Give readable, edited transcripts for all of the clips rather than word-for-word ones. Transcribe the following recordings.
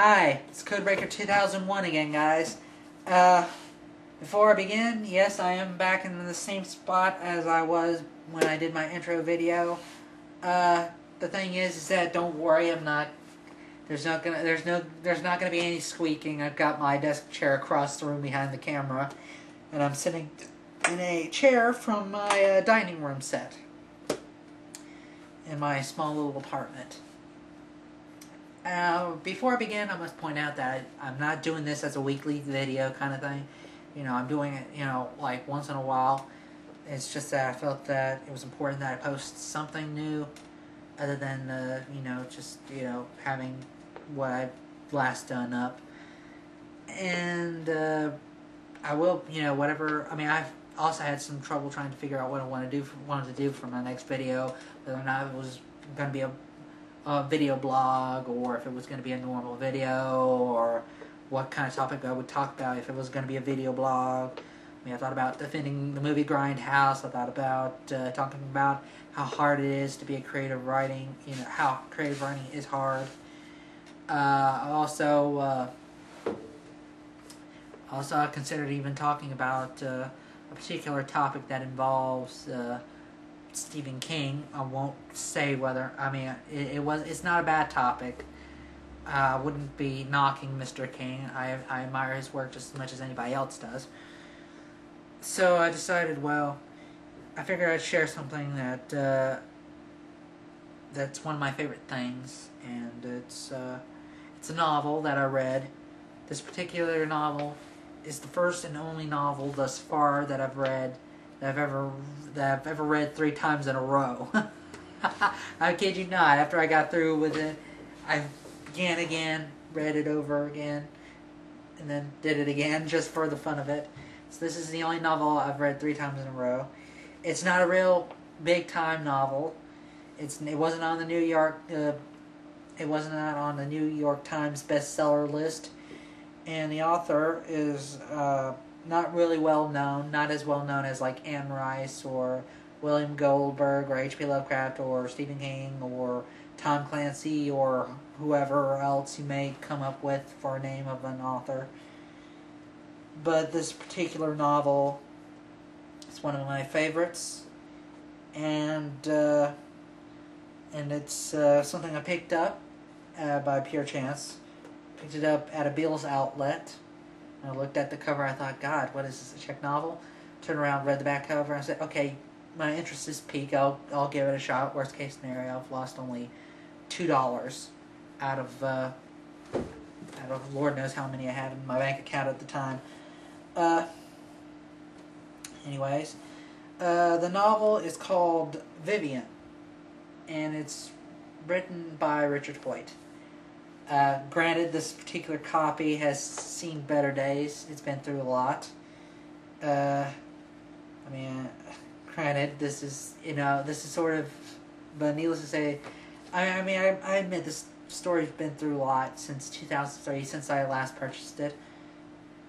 Hi, it's Codebreaker 2001 again, guys. Before I begin, yes, I am back in the same spot as I was when I did my intro video. The thing is that don't worry, I'm not. There's not gonna be any squeaking. I've got my desk chair across the room behind the camera, and I'm sitting in a chair from my dining room set in my small little apartment. Before I begin, I must point out that I'm not doing this as a weekly video kind of thing. You know, I'm doing it, like once in a while. It's just that I felt that it was important that I post something new other than, having what I've last done up. And, I will, whatever. I mean, I've also had some trouble trying to figure out what I wanted to do for my next video, whether or not it was going to be a video blog, or if it was going to be a normal video, or what kind of topic I would talk about if it was going to be a video blog. I mean, I thought about defending the movie Grindhouse. I thought about talking about how hard it is to be a creative writing, how creative writing is hard. I also considered even talking about a particular topic that involves Stephen King. I won't say whether. I mean, it's not a bad topic. I wouldn't be knocking Mr. King. I admire his work just as much as anybody else does. So I decided, I figured I'd share something that that's one of my favorite things, and it's a novel that I read. This particular novel is the first and only novel thus far that I've read that I've ever read 3 times in a row. I kid you not. After I got through with it, I again, read it over again, and then did it again just for the fun of it. So this is the only novel I've read 3 times in a row. It's not a real big time novel. It wasn't on the New York Times bestseller list, and the author is not really well known, not as well known as like Anne Rice or William Goldberg or H.P. Lovecraft or Stephen King or Tom Clancy or whoever else you may come up with for a name of an author. But this particular novel is one of my favorites, and it's something I picked up by pure chance. Picked it up at a Beals outlet. I looked at the cover, I thought, God, what is this, a Czech novel? Turned around, read the back cover, and I said, okay, my interest is piqued, I'll give it a shot. Worst case scenario, I've lost only $2 out of Lord knows how many I had in my bank account at the time. Anyways, the novel is called Vivian, and it's written by Richard Hoyt. Granted, this particular copy has seen better days. It's been through a lot. Granted, this is sort of, but needless to say, I admit this story's been through a lot since 2003, since I last purchased it.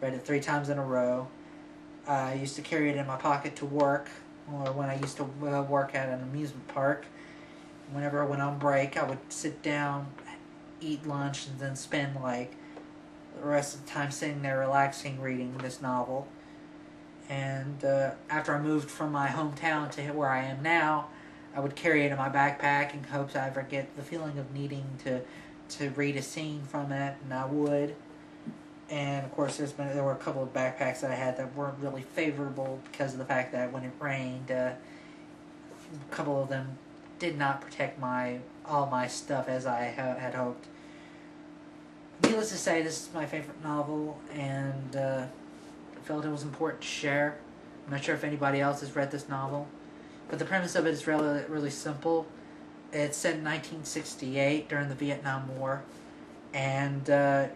Read it 3 times in a row. I used to carry it in my pocket to work, or when I used to work at an amusement park. Whenever I went on break, I would sit down, eat lunch, and then spend like the rest of the time sitting there relaxing reading this novel. And after I moved from my hometown to where I am now, I would carry it in my backpack in hopes I ever get the feeling of needing to read a scene from it, and I would. And of course there were a couple of backpacks that I had that weren't really favorable because of the fact that when it rained, a couple of them did not protect all my stuff as I had hoped. Needless to say, this is my favorite novel, and I felt it was important to share. I'm not sure if anybody else has read this novel, but the premise of it is really, really simple. It's set in 1968 during the Vietnam War, and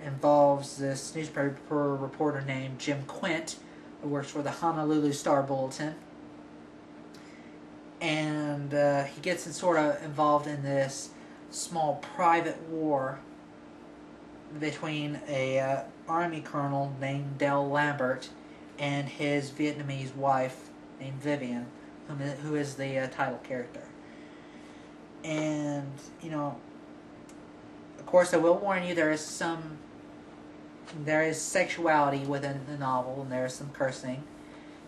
involves this newspaper reporter named Jim Quint, who works for the Honolulu Star-Bulletin. And he gets involved in this small private war between a army colonel named Dell Lambert and his Vietnamese wife named Vivian, who is the title character. And, of course, I will warn you, there is sexuality within the novel, and there is some cursing.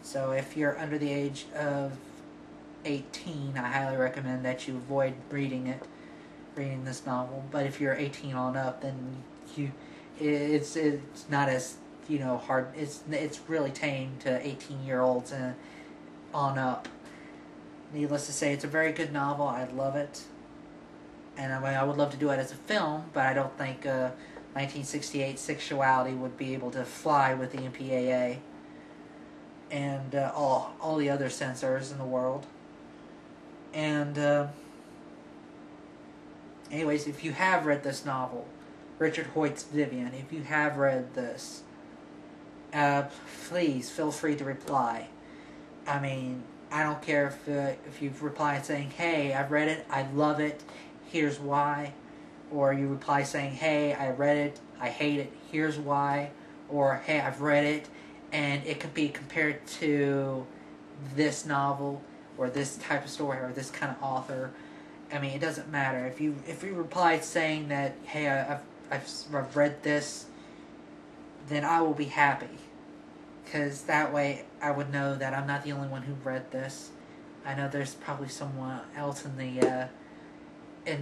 So if you're under the age of 18, I highly recommend that you avoid reading this novel. But if you're 18 on up, then it's not as hard. It's really tame to 18-year-olds and on up. Needless to say, it's a very good novel. I love it, and I would love to do it as a film, but I don't think 1968 sexuality would be able to fly with the MPAA and all the other censors in the world. And anyways, if you have read this novel, Richard Hoyt's Vivian, if you have read this, please feel free to reply. I mean, I don't care if you've replied saying, "Hey, I've read it, I love it, here's why," or you reply saying, "Hey, I read it, I hate it, here's why," or "Hey, I've read it, and it could be compared to this novel, or this type of story, or this kind of author." I mean, it doesn't matter. If you replied saying that, "Hey, I've read this," then I will be happy. Because that way I would know that I'm not the only one who read this. I know there's probably someone else in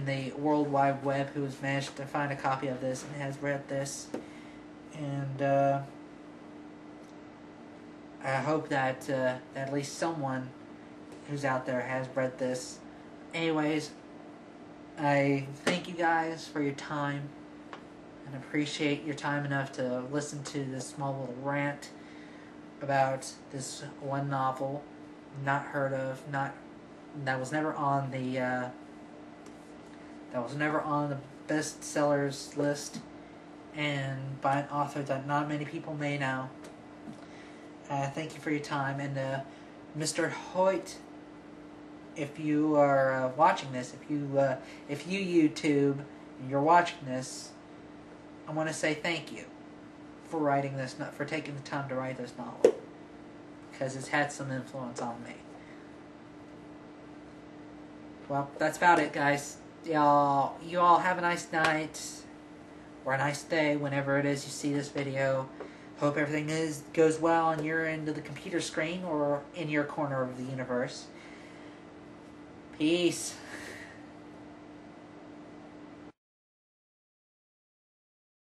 the World Wide Web who has managed to find a copy of this and has read this. And I hope that at least someone who's out there has read this. Anyways, I thank you guys for your time and appreciate your time enough to listen to this small little rant about this one novel, not heard of, that was never on the bestsellers list, and by an author that not many people may know. Thank you for your time, and Mr. Hoyt, if you are watching this, if you YouTube and you're watching this, I want to say thank you for writing this, for taking the time to write this novel, because it's had some influence on me. Well, that's about it, guys. You all have a nice night, or a nice day, whenever it is you see this video. Hope everything goes well on your end of the computer screen, or in your corner of the universe. Peace.